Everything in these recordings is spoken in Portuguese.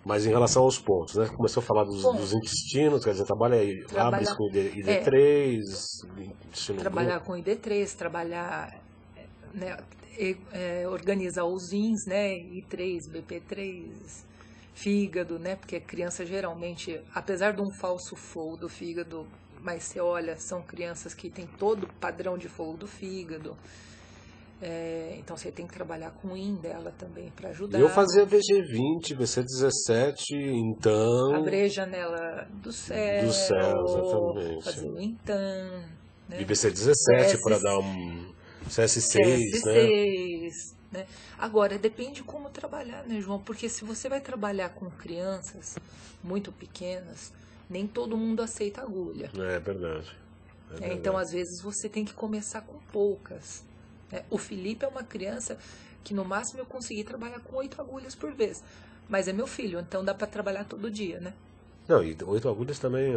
Mas em relação aos pontos, né? Começou a falar dos intestinos, quer dizer, abre com ID3, intestino trabalhar com ID3, trabalhar, né, organizar os rins, né, I3, BP3, fígado, né, porque a criança geralmente, apesar de um falso fogo do fígado, mas você olha, são crianças que têm todo o padrão de fogo do fígado. Então você tem que trabalhar com o rim dela também para ajudar. Eu fazia VG20, VC17, então... Abrir a janela do céu, exatamente. fazer o então, né? E VC17 para dar um CS6, né? Agora, depende como trabalhar, né, João? Porque se você vai trabalhar com crianças muito pequenas, nem todo mundo aceita agulha. É verdade. Então, às vezes, você tem que começar com poucas. O Felipe é uma criança que no máximo eu consegui trabalhar com 8 agulhas por vez. Mas é meu filho, então dá para trabalhar todo dia, né? Não, e 8 agulhas também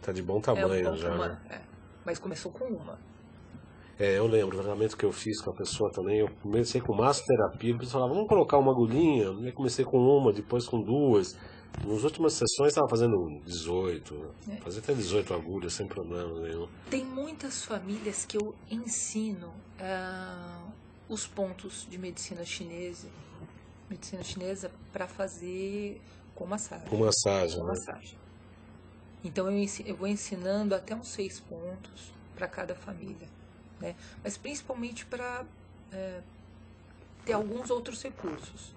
tá de bom tamanho já. Né? Mas começou com uma. Eu lembro, o tratamento que eu fiz com a pessoa também, eu comecei com massoterapia, a pessoa falava, vamos colocar uma agulhinha, eu comecei com uma, depois com duas. Nas últimas sessões estava fazendo 18, fazia até 18 agulhas sem problema nenhum. Tem muitas famílias que eu ensino os pontos de medicina chinesa para fazer com massagem. Com massagem, com massagem. Então eu vou ensinando até uns 6 pontos para cada família, né? Mas principalmente para ter alguns outros recursos.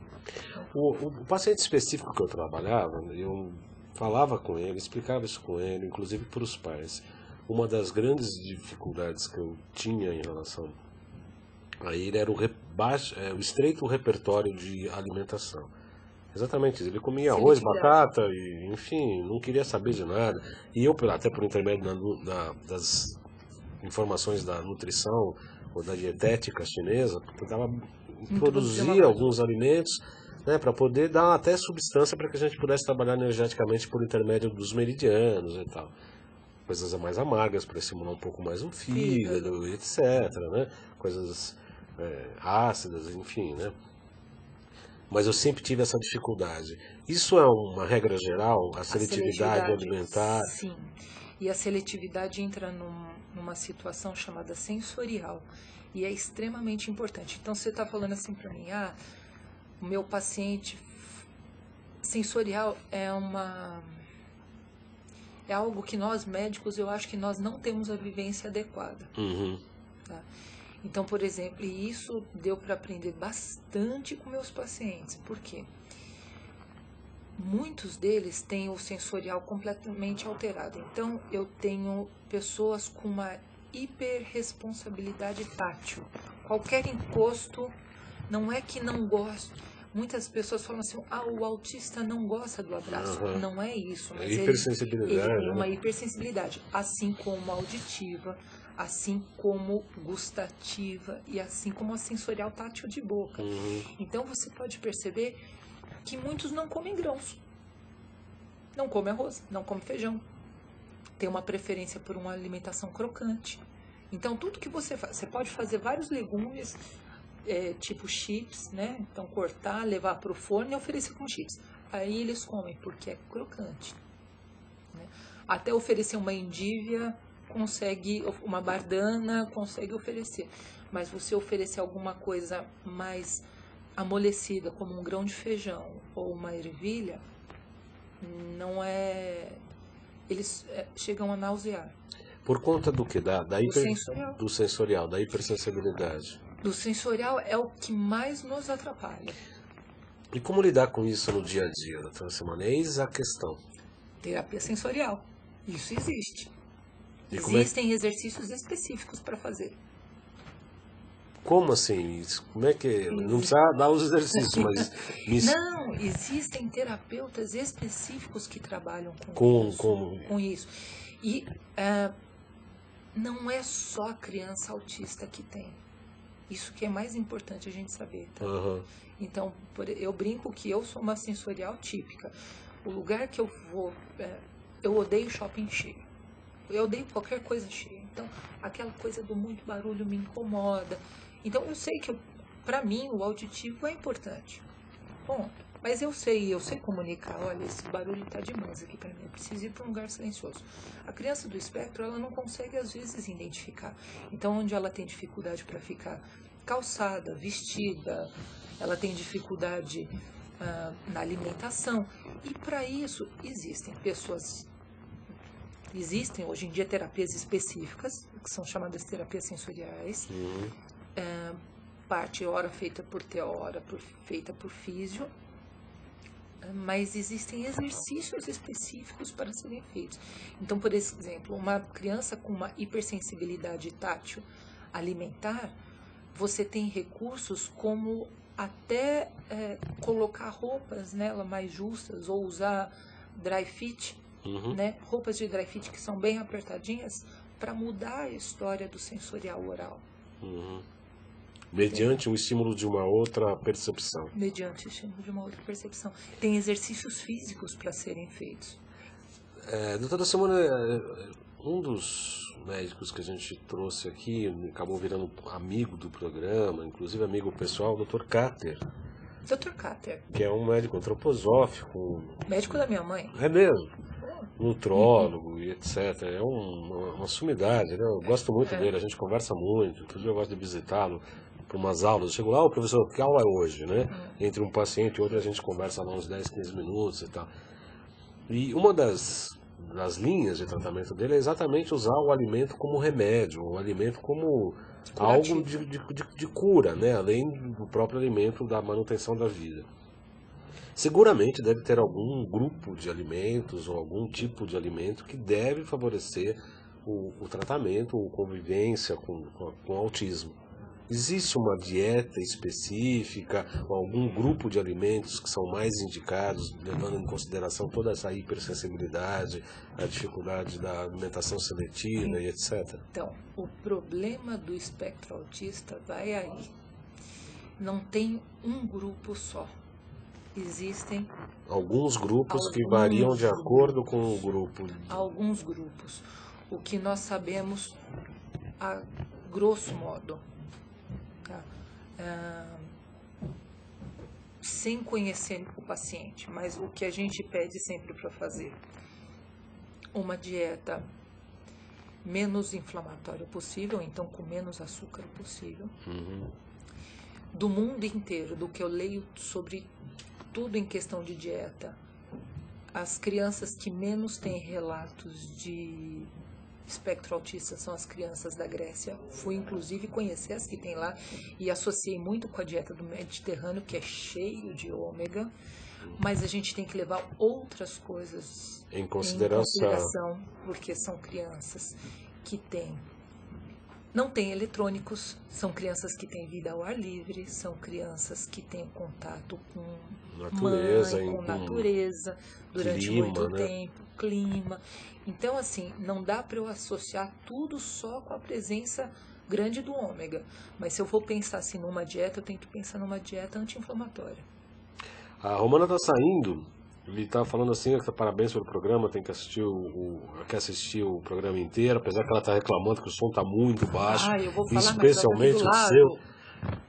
O paciente específico que eu trabalhava, eu falava com ele, explicava isso com ele, inclusive para os pais. Uma das grandes dificuldades que eu tinha em relação a ele era o estreito repertório de alimentação. Exatamente, ele comia arroz, batata, e, enfim, não queria saber de nada. E eu, até por intermédio das informações da nutrição ou da dietética chinesa, tentava introduzir alguns alimentos, né, para poder dar até substância para que a gente pudesse trabalhar energeticamente por intermédio dos meridianos e tal. Coisas mais amargas para estimular um pouco mais o fígado, etc, né? Coisas ácidas, enfim, né? Mas eu sempre tive essa dificuldade. Isso é uma regra geral, a seletividade alimentar? Sim, e a seletividade entra numa situação chamada sensorial, e é extremamente importante. Então você está falando assim para mim, o meu paciente sensorial é algo que nós médicos, eu acho que nós não temos a vivência adequada. Tá? Então, por exemplo, e isso deu para aprender bastante com meus pacientes. Por quê? Muitos deles têm o sensorial completamente alterado. Então, eu tenho pessoas com uma hiperresponsabilidade tátil. Qualquer encosto, não é que não gosto. Muitas pessoas falam assim, o autista não gosta do abraço. Não é isso. Mas hipersensibilidade, ele tem uma hipersensibilidade, assim como a auditiva, assim como gustativa e assim como a sensorial tátil de boca. Então você pode perceber que muitos não comem grãos, não comem arroz, não comem feijão, tem uma preferência por uma alimentação crocante. Então tudo que você faz, você pode fazer vários legumes, tipo chips, né? Então cortar, levar para o forno e oferecer com chips. Aí eles comem porque é crocante, né? Até oferecer uma endívia, uma bardana, consegue oferecer. Mas você oferecer alguma coisa mais amolecida, como um grão de feijão ou uma ervilha, não é... Eles chegam a nausear. Por conta do que? Sensorial. Do sensorial, da hipersensibilidade. Do sensorial é o que mais nos atrapalha. E como lidar com isso no dia a dia, doutora Simone? Eis a questão. Terapia sensorial. Isso existe. Existem exercícios específicos para fazer. Como assim? Como é que... Não precisa dar os exercícios, mas... Não, existem terapeutas específicos que trabalham com isso. E não é só a criança autista que tem. Isso que é mais importante a gente saber. Tá? Então, eu brinco que eu sou uma sensorial típica. O lugar que eu vou... eu odeio shopping cheio. Eu odeio qualquer coisa cheia. Então, aquela coisa do muito barulho me incomoda. Então, eu sei que, para mim, o auditivo é importante. Ponto. Mas eu sei comunicar, olha, esse barulho está demais aqui para mim, eu preciso ir para um lugar silencioso. A criança do espectro, ela não consegue às vezes identificar. Então, onde ela tem dificuldade para ficar calçada, vestida, ela tem dificuldade na alimentação. E para isso existem hoje em dia terapias específicas, que são chamadas terapias sensoriais, parte hora feita por hora feita por físio, mas existem exercícios específicos para serem feitos. Então, por exemplo, uma criança com uma hipersensibilidade tátil alimentar, você tem recursos como até colocar roupas nela mais justas, ou usar dry fit, né? Roupas de dry fit que são bem apertadinhas, para mudar a história do sensorial oral. Mediante um estímulo de uma outra percepção. Mediante o estímulo de uma outra percepção. Tem exercícios físicos para serem feitos. Doutora Simone, um dos médicos que a gente trouxe aqui, acabou virando amigo do programa, inclusive amigo pessoal, o Dr. Cáter. Dr. Cáter. Que é um médico antroposófico. Médico da minha mãe. É mesmo. Nutrólogo e etc. É uma sumidade, né? Eu gosto muito dele, a gente conversa muito, inclusive eu gosto de visitá-lo para umas aulas. Eu chego lá, professor, que aula é hoje, né? Entre um paciente e outro a gente conversa lá uns 10, 15 minutos e tal. E uma das linhas de tratamento dele é exatamente usar o alimento como remédio, o alimento como algo de cura, né? Além do próprio alimento da manutenção da vida. Seguramente deve ter algum grupo de alimentos ou algum tipo de alimento que deve favorecer o tratamento ou convivência com autismo. Existe uma dieta específica ou algum grupo de alimentos que são mais indicados, levando em consideração toda essa hipersensibilidade, a dificuldade da alimentação seletiva e etc? Então, o problema do espectro autista vai aí. Não tem um grupo só. Existem alguns grupos que variam de acordo com o grupo. Alguns grupos. O que nós sabemos, a grosso modo, tá? Sem conhecer o paciente, mas o que a gente pede sempre para fazer, uma dieta menos inflamatória possível, então com menos açúcar possível, do mundo inteiro, do que eu leio sobre tudo em questão de dieta, as crianças que menos têm relatos de espectro autista são as crianças da Grécia. Fui inclusive conhecer as que tem lá e associei muito com a dieta do Mediterrâneo, que é cheio de ômega, mas a gente tem que levar outras coisas em consideração, porque são crianças que não têm eletrônicos, são crianças que têm vida ao ar livre, são crianças que têm contato com natureza durante muito tempo, clima. Então, assim, não dá para eu associar tudo só com a presença grande do ômega. Mas se eu vou pensar assim numa dieta, eu tenho que pensar numa dieta anti-inflamatória. A Romana está saindo. Ele está falando assim, parabéns pelo programa, tem que assistir quer assistir o programa inteiro, apesar que ela está reclamando que o som está muito baixo, eu vou falar especialmente o seu.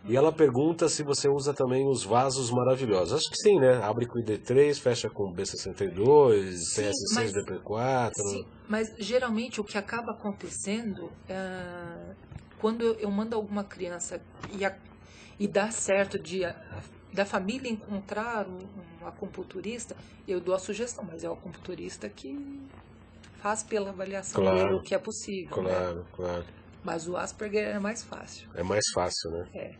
E ela pergunta se você usa também os vasos maravilhosos. Acho que sim, né? Abre com ID3, fecha com B62, PS6, BP4. Sim, mas geralmente o que acaba acontecendo quando eu mando alguma criança e dá certo da família encontrar um acupunturista, eu dou a sugestão, mas é o acupunturista que faz pela avaliação dele o que é possível. Claro, né? Claro. Mas o Asperger é mais fácil. É mais fácil, né? É.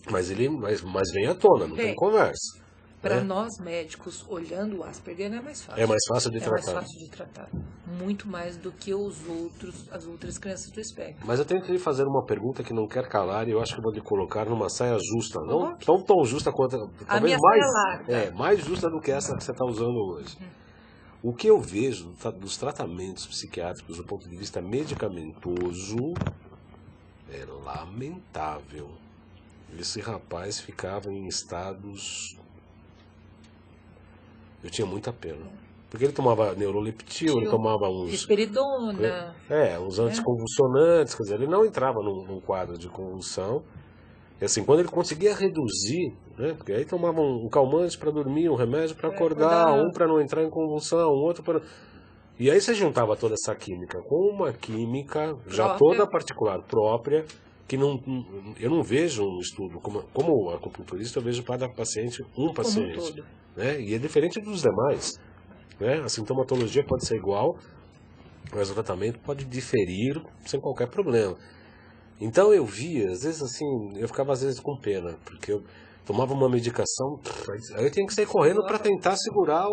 Mas vem à tona, não tem conversa. Para nós médicos, olhando o Asperger, é mais fácil. É mais fácil de tratar. É mais fácil de tratar. Muito mais do que as outras crianças do espectro. Mas eu tenho que lhe fazer uma pergunta que não quer calar e eu acho que vou lhe colocar numa saia justa. Não tão justa quanto... A minha saia larga. Mais justa do que essa que você está usando hoje. O que eu vejo dos tratamentos psiquiátricos do ponto de vista medicamentoso é lamentável. Esse rapaz ficava em estados... Eu tinha muita pena. Porque ele tomava neuroleptil, ele tomava uns... risperidona. Uns anticonvulsionantes, quer dizer, ele não entrava num quadro de convulsão, E assim, quando ele conseguia reduzir, né? Porque aí tomava um calmante para dormir, um remédio para acordar, um para não entrar em convulsão, um outro para... E aí você juntava toda essa química com uma química já toda particular, própria, que não, eu não vejo um estudo, como acupunturista, eu vejo para paciente, um paciente. Né? E é diferente dos demais. Né? A sintomatologia pode ser igual, mas o tratamento pode diferir sem qualquer problema. Então eu via, às vezes assim, eu ficava às vezes com pena, porque eu tomava uma medicação, aí eu tinha que sair correndo para tentar segurar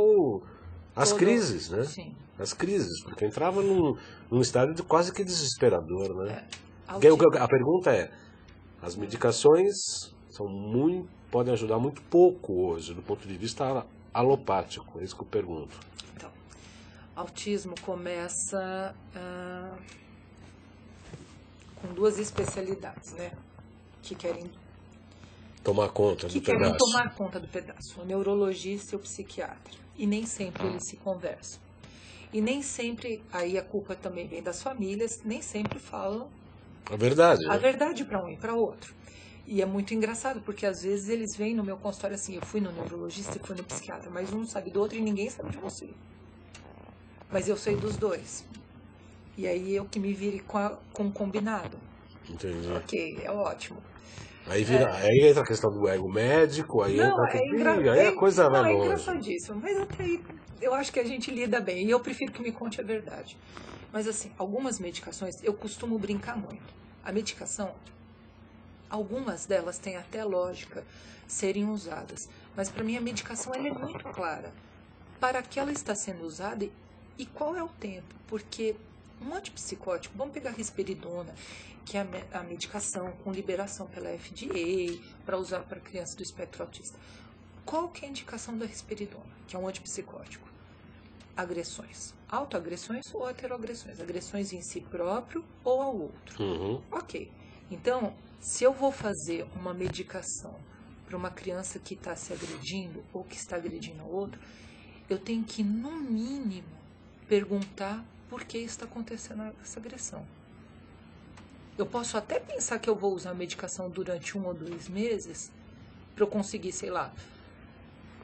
as crises, né? Sim. As crises, porque eu entrava num estado de quase que desesperador, né? A pergunta é, as medicações podem ajudar muito pouco hoje, do ponto de vista alopático, é isso que eu pergunto. Então, autismo começa com duas especialidades, né? Que querem tomar conta do pedaço. Querem tomar conta do pedaço, o neurologista e o psiquiatra. E nem sempre eles se conversam. E nem sempre, aí a culpa também vem das famílias, nem sempre falam a verdade. A verdade para um e para outro. E é muito engraçado, porque às vezes eles vêm no meu consultório assim, eu fui no neurologista e fui no psiquiatra, mas um não sabe do outro e ninguém sabe de você. Mas eu sei dos dois. E aí eu que me vire com o combinado. Entendi. Ok, é ótimo. Aí entra a questão do ego médico, aí aí a coisa vai longe. É engraçadíssimo, mas até aí eu acho que a gente lida bem, e eu prefiro que me conte a verdade. Mas assim, algumas medicações, eu costumo brincar muito. A medicação, algumas delas têm até lógica serem usadas, mas para mim a medicação ela é muito clara. Para que ela está sendo usada e qual é o tempo, porque um antipsicótico, vamos pegar a risperidona, que é a medicação com liberação pela FDA para usar para criança do espectro autista. Qual que é a indicação da risperidona, que é um antipsicótico? Agressões. Autoagressões ou heteroagressões? Agressões em si próprio ou ao outro. Uhum. Ok. Então, se eu vou fazer uma medicação para uma criança que está se agredindo ou que está agredindo ao outro, eu tenho que, no mínimo, perguntar por que está acontecendo essa agressão. Eu posso até pensar que eu vou usar a medicação durante 1 ou 2 meses para eu conseguir, sei lá,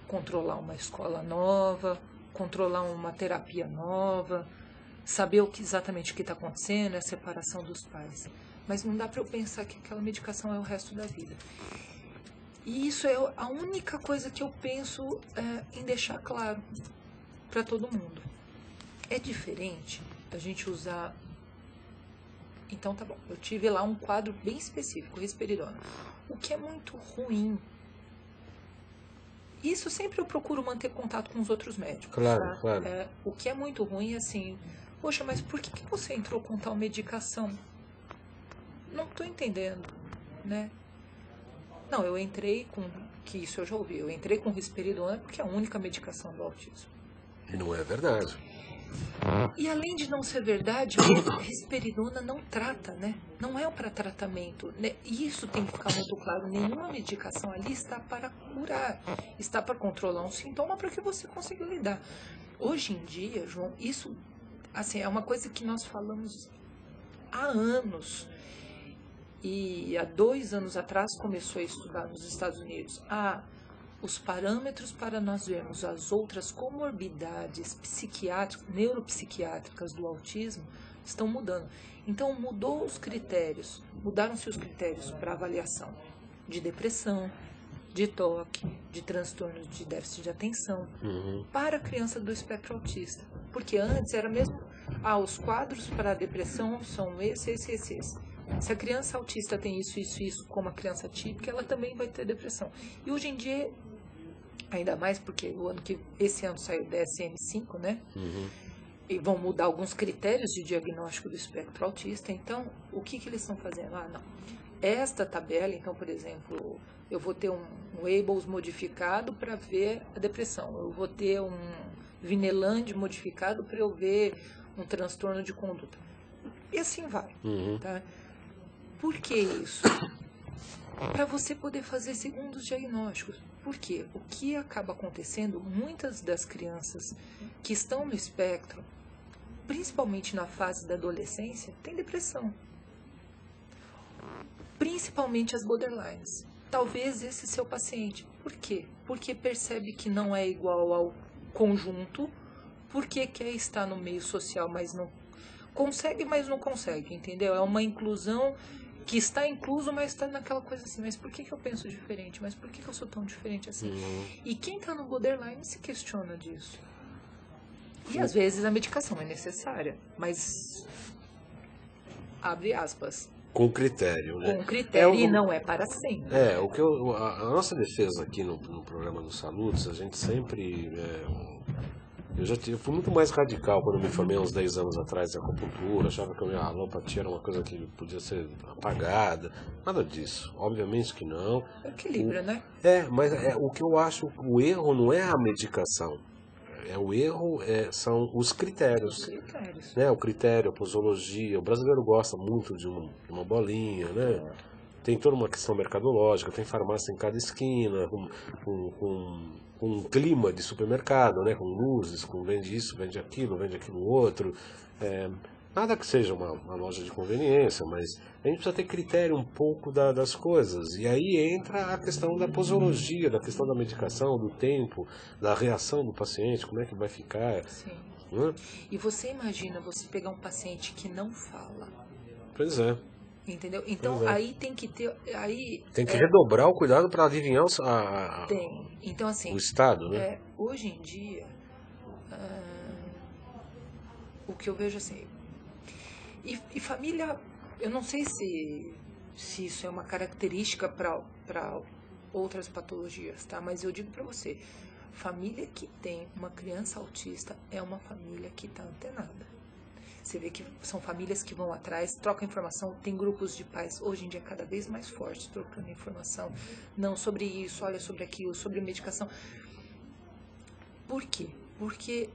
controlar uma escola nova, controlar uma terapia nova, saber exatamente o que está acontecendo, a separação dos pais. Mas não dá para eu pensar que aquela medicação é o resto da vida. E isso é a única coisa que eu penso em deixar claro para todo mundo. É diferente a gente usar... Então tá bom, eu tive lá um quadro bem específico, risperidona. O que é muito ruim... Isso sempre eu procuro manter contato com os outros médicos. Claro, tá? claro. O que é muito ruim é assim... Poxa, mas por que você entrou com tal medicação? Não estou entendendo, né? Não, eu entrei com... Que isso eu já ouvi. Eu entrei com risperidona porque é a única medicação do autismo. E não é verdade. E além de não ser verdade, a risperidona não trata, né? Não é para tratamento, né? E isso tem que ficar muito claro. Nenhuma medicação ali está para curar. Está para controlar um sintoma para que você consiga lidar. Hoje em dia, João, isso assim, é uma coisa que nós falamos há anos. E há 2 anos atrás começou a estudar nos Estados Unidos. Os parâmetros para nós vermos as outras comorbidades psiquiátricas, neuropsiquiátricas do autismo estão mudando. Então mudaram-se os critérios para avaliação de depressão, de toque, de transtornos de déficit de atenção para a criança do espectro autista. Porque antes era mesmo, os quadros para a depressão são esse. Se a criança autista tem isso, como a criança típica, ela também vai ter depressão. E hoje em dia, ainda mais porque esse ano saiu o DSM-5, né? E vão mudar alguns critérios de diagnóstico do espectro autista. Então, o que eles estão fazendo? Não. Esta tabela, então, por exemplo, eu vou ter um Ables modificado para ver a depressão. Eu vou ter um Vineland modificado para eu ver um transtorno de conduta. E assim vai, tá? Por que isso? Para você poder fazer segundos diagnósticos. Por quê? O que acaba acontecendo, muitas das crianças que estão no espectro, principalmente na fase da adolescência, têm depressão. principalmente as borderlines. Talvez esse seu paciente. Por quê? Porque percebe que não é igual ao conjunto, porque quer estar no meio social, mas não consegue, mas não consegue, entendeu? É uma inclusão que está incluso, mas está naquela coisa assim, mas por que eu penso diferente? Mas por que eu sou tão diferente assim? E quem está no borderline se questiona disso. E às vezes a medicação é necessária, mas abre aspas. Com critério, né? Com critério, e não é para sempre. O que a nossa defesa aqui no programa do Saludos, a gente sempre... eu fui muito mais radical quando me formei uns 10 anos atrás em acupuntura, achava que a minha alopatia era uma coisa que podia ser apagada. Nada disso. Obviamente que não. Equilíbrio, né? Mas o que eu acho, o erro não é a medicação. O erro são os critérios. Né? O critério, a posologia. O brasileiro gosta muito de uma bolinha, né? Tem toda uma questão mercadológica, tem farmácia em cada esquina, com um clima de supermercado, né? Com luzes, com vende isso, vende aquilo outro. Nada que seja uma loja de conveniência, mas a gente precisa ter critério um pouco das coisas. E aí entra a questão da posologia, da questão da medicação, do tempo, da reação do paciente, como é que vai ficar. Sim. Né? E você imagina você pegar um paciente que não fala. Pois é. Entendeu? Então aí tem que ter... Tem que redobrar o cuidado para adivinhar então, assim, o estado, né? Hoje em dia, o que eu vejo assim... E família, eu não sei se isso é uma característica para outras patologias, tá? Mas eu digo para você, família que tem uma criança autista é uma família que está antenada. Você vê que são famílias que vão atrás, trocam informação, tem grupos de pais, hoje em dia, cada vez mais fortes, trocando informação. Não sobre isso, olha sobre aquilo, sobre medicação. Por quê? Porque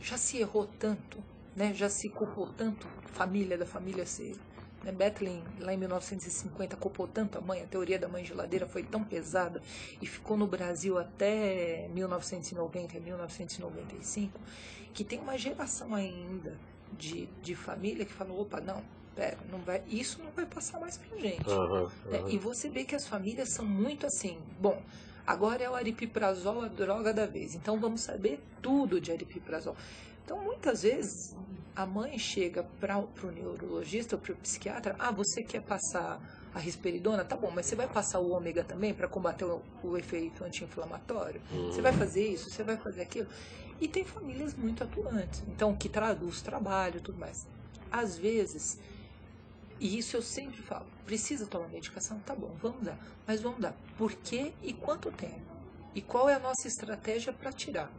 já se errou tanto, né? Já se culpou tanto da família ser... Né? Bethlen, lá em 1950, culpou tanto a mãe, a teoria da mãe geladeira foi tão pesada e ficou no Brasil até 1990, 1995, que tem uma geração ainda de família que falou, opa, não, pera, isso não vai passar mais pra gente. E você vê que as famílias são muito assim, bom, agora é o aripiprazol a droga da vez, então vamos saber tudo de aripiprazol. Então, muitas vezes, a mãe chega para o neurologista ou para o psiquiatra, você quer passar a risperidona? Tá bom, mas você vai passar o ômega também para combater o efeito anti-inflamatório? Você vai fazer isso? Você vai fazer aquilo? E tem famílias muito atuantes, então, que traduz trabalho e tudo mais. Às vezes, e isso eu sempre falo, precisa tomar medicação? Tá bom, vamos dar. Mas vamos dar. Por quê e quanto tempo? E qual é a nossa estratégia para tirar?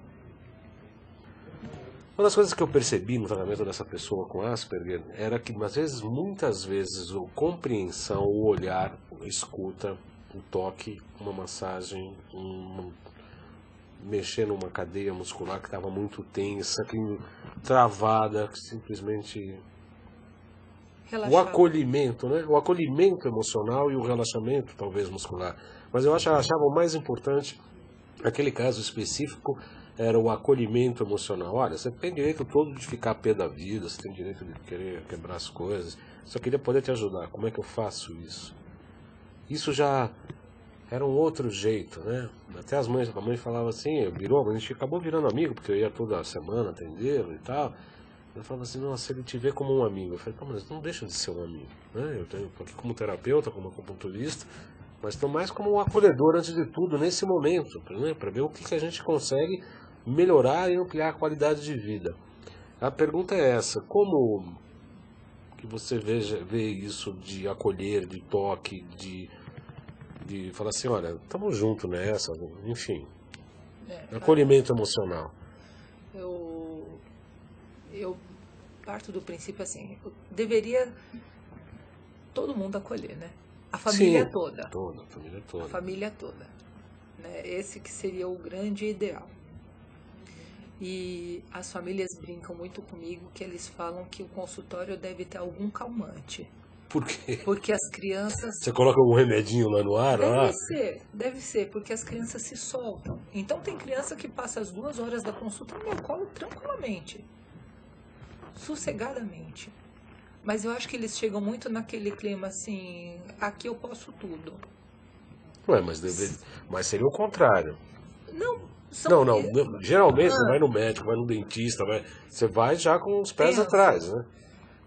Uma das coisas que eu percebi no tratamento dessa pessoa com Asperger era que, muitas vezes, a compreensão, o olhar, a escuta, o toque, uma massagem, mexer numa cadeia muscular que estava muito tensa, travada, que simplesmente... Relaxado. O acolhimento, né? O acolhimento emocional e o relaxamento, talvez, muscular. Mas eu achava o mais importante, aquele caso específico, era o acolhimento emocional. Olha, você tem direito todo de ficar a pé da vida, você tem direito de querer quebrar as coisas. Só queria poder te ajudar. Como é que eu faço isso? Isso já era um outro jeito, né? Até a mãe falava assim, a gente acabou virando amigo, porque eu ia toda semana atendê-lo e tal. Eu falava assim, nossa, ele te vê como um amigo. Eu falei, mas não deixa de ser um amigo, né? Eu tenho aqui como terapeuta, como acupunturista, mas estou mais como um acolhedor antes de tudo, nesse momento, né? Para ver o que a gente consegue melhorar e ampliar a qualidade de vida. A pergunta é essa, como que você vê isso de acolher, de toque, de falar assim, olha, estamos juntos nessa, enfim, acolhimento emocional. Eu parto do princípio assim, deveria todo mundo acolher, né? A família toda. A família toda. Né? Esse que seria o grande ideal. E as famílias brincam muito comigo que eles falam que o consultório deve ter algum calmante. Por quê? Porque as crianças... Você coloca um remedinho lá no ar? Deve ser, porque as crianças se soltam. Então tem criança que passa as 2 horas da consulta no meu colo tranquilamente. Sossegadamente. Mas eu acho que eles chegam muito naquele clima assim, aqui eu posso tudo. Ué, mas seria o contrário. Não, Geralmente você vai no médico, vai no dentista, você vai já com os pés atrás, né?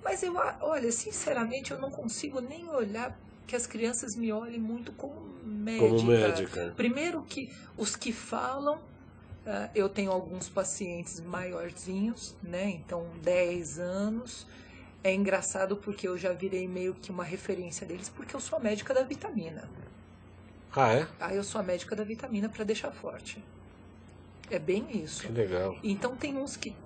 Mas olha, sinceramente, eu não consigo nem olhar que as crianças me olhem muito como médica. Como médica. Primeiro que os que falam, eu tenho alguns pacientes maiorzinhos, né? Então, 10 anos. É engraçado porque eu já virei meio que uma referência deles, porque eu sou a médica da vitamina. Ah, é? Eu sou a médica da vitamina para deixar forte. É bem isso. Que legal. Então tem uns que,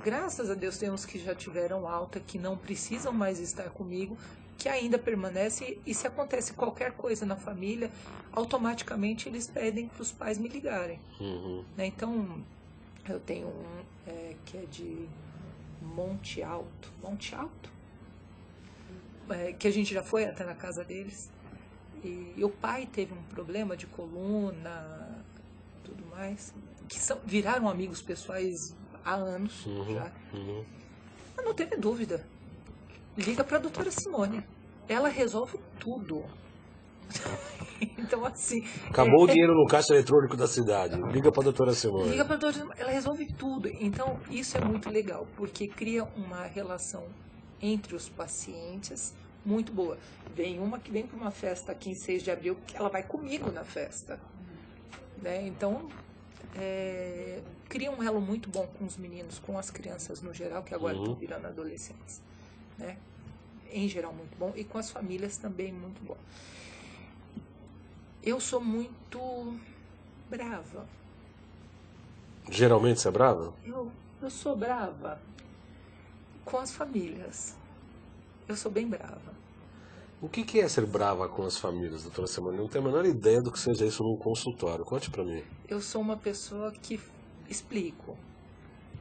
graças a Deus, tem uns que já tiveram alta, que não precisam mais estar comigo, que ainda permanecem, e se acontece qualquer coisa na família, automaticamente eles pedem para os pais me ligarem. Uhum. Né? Então, eu tenho um que é de Monte Alto, que a gente já foi até na casa deles, e o pai teve um problema de coluna, tudo mais, que viraram amigos pessoais há anos já. Mas não teve dúvida. Liga para a doutora Simone. Ela resolve tudo. Então, assim... Acabou o dinheiro no caixa eletrônico da cidade. Liga para a doutora Simone. Liga para a doutora Simone. Ela resolve tudo. Então, isso é muito legal, porque cria uma relação entre os pacientes muito boa. Vem uma que vem para uma festa aqui em 6 de abril, que ela vai comigo na festa. Né? Então, cria um elo muito bom com os meninos, com as crianças no geral, que agora estão virando adolescentes. Né? Em geral, muito bom. E com as famílias também, muito bom. Eu sou muito brava. Geralmente você é brava? Eu sou brava com as famílias. Eu sou bem brava. O que é ser brava com as famílias, doutora Simone? Não tenho a menor ideia do que seja isso num consultório. Conte pra mim. Eu sou uma pessoa que explico.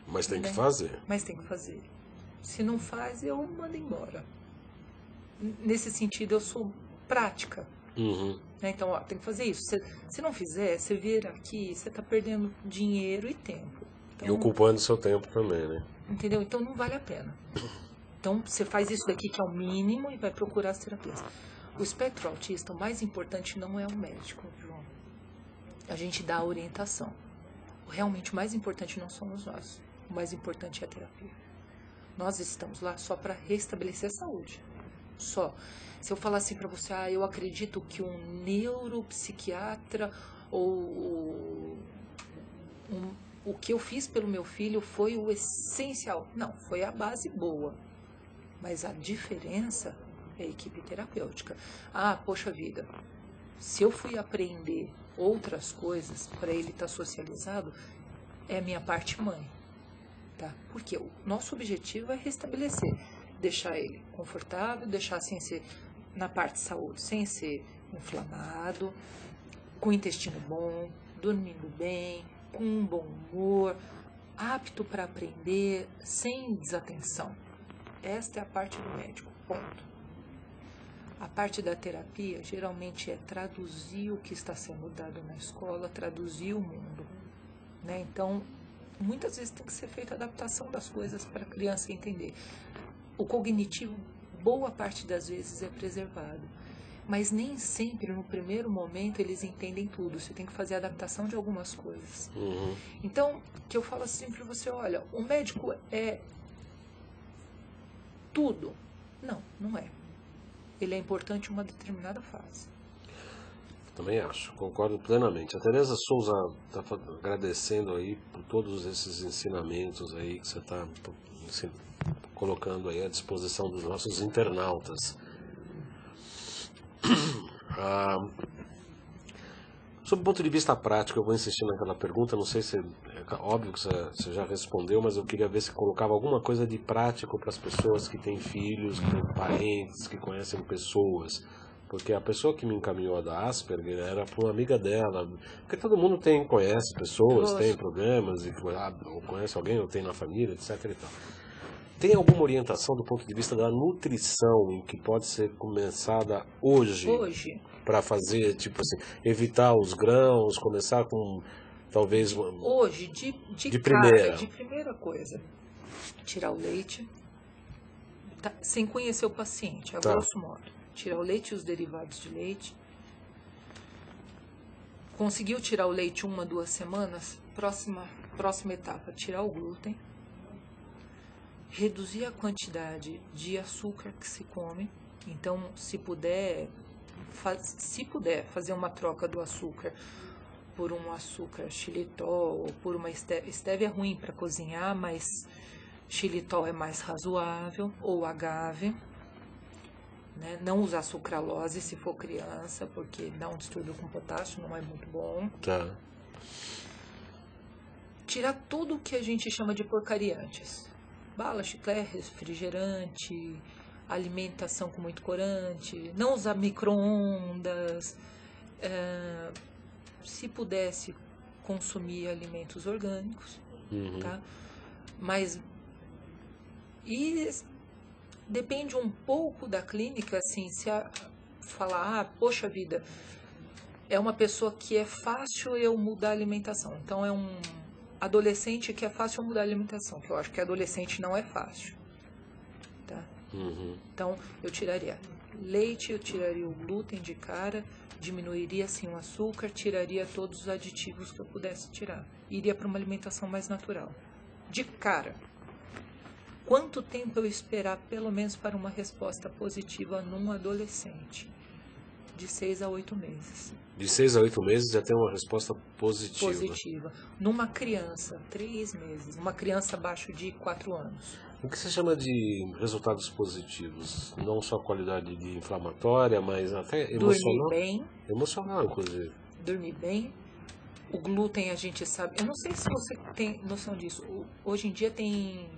Mas tem que fazer. Mas tem que fazer. Se não faz, eu mando embora. Nesse sentido, eu sou prática. Né? Então, tem que fazer isso. Se não fizer, você vir aqui, você está perdendo dinheiro e tempo. Então, e ocupando seu tempo também, né? Entendeu? Então, não vale a pena. Então, você faz isso daqui, que é o mínimo, e vai procurar as terapias. O espectro autista, o mais importante não é o médico, João. A gente dá a orientação. Realmente, o mais importante não somos nós. O mais importante é a terapia. Nós estamos lá só para restabelecer a saúde. Só. Se eu falar assim para você, eu acredito que um neuropsiquiatra ou o que eu fiz pelo meu filho foi o essencial. Não, foi a base boa. Mas a diferença é a equipe terapêutica. Poxa vida, se eu fui aprender outras coisas para ele estar socializado, é a minha parte mãe. Tá? Porque o nosso objetivo é restabelecer, deixar ele confortável, deixar sem ser, na parte de saúde, sem ser inflamado, com intestino bom, dormindo bem, com um bom humor, apto para aprender, sem desatenção. Esta é a parte do médico, ponto. A parte da terapia geralmente é traduzir o que está sendo dado na escola, traduzir o mundo. Né? Então, muitas vezes tem que ser feita a adaptação das coisas para a criança entender. O cognitivo, boa parte das vezes, é preservado. Mas nem sempre, no primeiro momento, eles entendem tudo. Você tem que fazer a adaptação de algumas coisas. Então, que eu falo assim para você, olha, o médico é tudo. Não, não é. Ele é importante em uma determinada fase. Também acho, concordo plenamente. A Tereza Souza está agradecendo aí por todos esses ensinamentos aí que você está colocando aí à disposição dos nossos internautas. Sob o ponto de vista prático, eu vou insistir naquela pergunta, não sei se é óbvio que você já respondeu, mas eu queria ver se colocava alguma coisa de prático para as pessoas que têm filhos, que têm parentes, que conhecem pessoas. Porque a pessoa que me encaminhou a da Asperger era para uma amiga dela. Porque todo mundo conhece pessoas, tem problemas, ou conhece alguém, ou tem na família, etc. E tal. Tem alguma orientação do ponto de vista da nutrição que pode ser começada hoje? Para fazer, tipo assim, evitar os grãos, começar com, talvez... Hoje, de primeira. De primeira coisa, tirar o leite, sem conhecer o paciente, a grosso modo. Tirar o leite e os derivados de leite. Conseguiu tirar o leite 1, 2 semanas? Próxima etapa, tirar o glúten. Reduzir a quantidade de açúcar que se come. Então, se puder fazer uma troca do açúcar por um açúcar xilitol ou por uma estévia é ruim para cozinhar, mas xilitol é mais razoável, ou agave, né? Não usar sucralose se for criança, porque dá um distúrbio com potássio, não é muito bom. Tá. Tirar tudo o que a gente chama de porcaria antes. Bala, chiclete, refrigerante, alimentação com muito corante, não usar micro-ondas, se pudesse consumir alimentos orgânicos, tá? Mas depende um pouco da clínica, assim, se falar, poxa vida, é uma pessoa que é fácil eu mudar a alimentação, então é um adolescente que é fácil eu mudar a alimentação, que eu acho que adolescente não é fácil, tá? Então, eu tiraria leite, eu tiraria o glúten de cara, diminuiria sim o açúcar, tiraria todos os aditivos que eu pudesse tirar. Iria para uma alimentação mais natural. De cara. Quanto tempo eu esperar, pelo menos, para uma resposta positiva num adolescente? De 6 a 8 meses. De 6 a 8 meses já tem uma resposta positiva. Positiva. Numa criança, 3 meses. Uma criança abaixo de 4 anos. O que você chama de resultados positivos? Não só qualidade de inflamatória, mas até emocional? Dormir bem. Emocional, inclusive. Dormir bem. O glúten a gente sabe... Eu não sei se você tem noção disso. Hoje em dia tem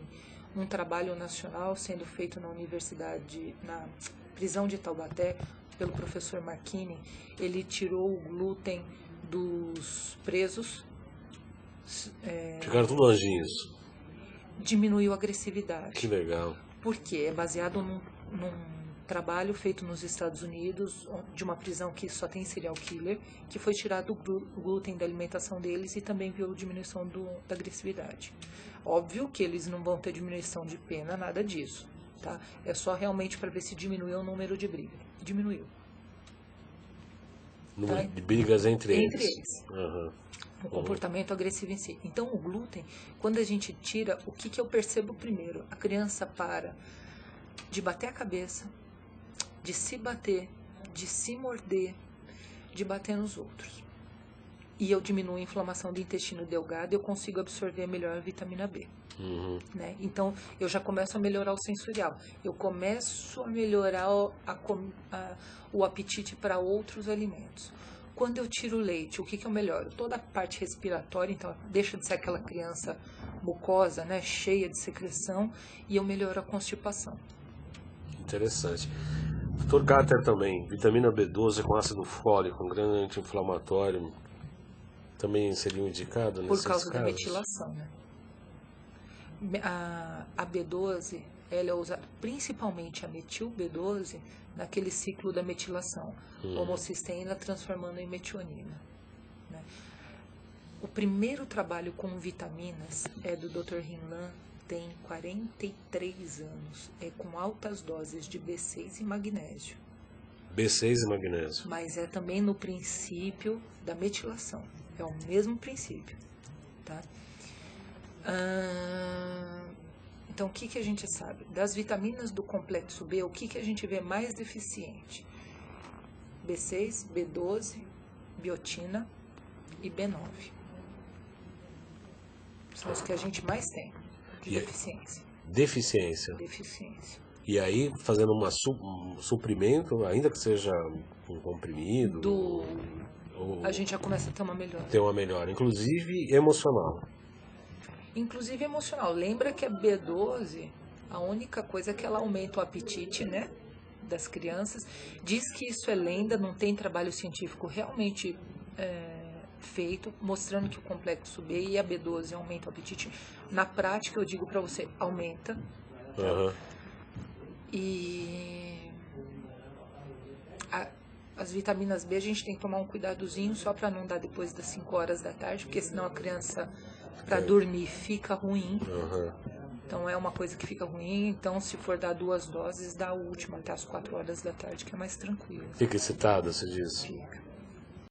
um trabalho nacional sendo feito na universidade, na prisão de Taubaté, pelo professor Marchini. Ele tirou o glúten dos presos. Ficaram tudo anjinhos. Diminuiu a agressividade. Que legal. Por quê? É baseado num trabalho feito nos Estados Unidos, de uma prisão que só tem serial killer, que foi tirado o glúten da alimentação deles e também viu diminuição da agressividade. Óbvio que eles não vão ter diminuição de pena, nada disso, tá? É só realmente para ver se diminuiu o número de brigas. Diminuiu. Número de brigas entre eles. O comportamento agressivo em si. Então, o glúten, quando a gente tira, o que eu percebo primeiro? A criança para de bater a cabeça, de se bater, de se morder, de bater nos outros. E eu diminuo a inflamação do intestino delgado e eu consigo absorver melhor a vitamina B. Né? Então, eu já começo a melhorar o sensorial. Eu começo a melhorar o apetite para outros alimentos. Quando eu tiro o leite, o que eu melhoro? Toda a parte respiratória, então deixa de ser aquela criança mucosa, né, cheia de secreção, e eu melhoro a constipação. Interessante. Dr. Carter também, vitamina B12 com ácido fólico, um grande anti-inflamatório, também seria indicado nesses casos? Por causa da metilação, né? A B12, ela é usada, principalmente a metil B12, naquele ciclo da metilação, homocisteína transformando em metionina. Né? O primeiro trabalho com vitaminas é do Dr. Rinlan, tem 43 anos, é com altas doses de B6 e magnésio. B6 e magnésio. Mas é também no princípio da metilação, é o mesmo princípio, tá? Então, o que a gente sabe? Das vitaminas do complexo B, o que a gente vê mais deficiente? B6, B12, biotina e B9. São os que a gente mais tem de deficiência. Deficiência. E aí, fazendo um suprimento, ainda que seja um comprimido... a gente já começa a ter uma melhora. Ter uma melhora, inclusive emocional. Inclusive emocional. Lembra que a B12, a única coisa é que ela aumenta o apetite, né, das crianças. Diz que isso é lenda, não tem trabalho científico realmente feito, mostrando que o complexo B e a B12 aumentam o apetite. Na prática, eu digo para você, aumenta. E as vitaminas B a gente tem que tomar um cuidadozinho só para não dar depois das 5 horas da tarde, porque senão a criança, para dormir, fica ruim. Então é uma coisa que fica ruim, então se for dar 2 doses, dá a última até as 4 horas da tarde, que é mais tranquilo. Fica excitada, você diz? Fica.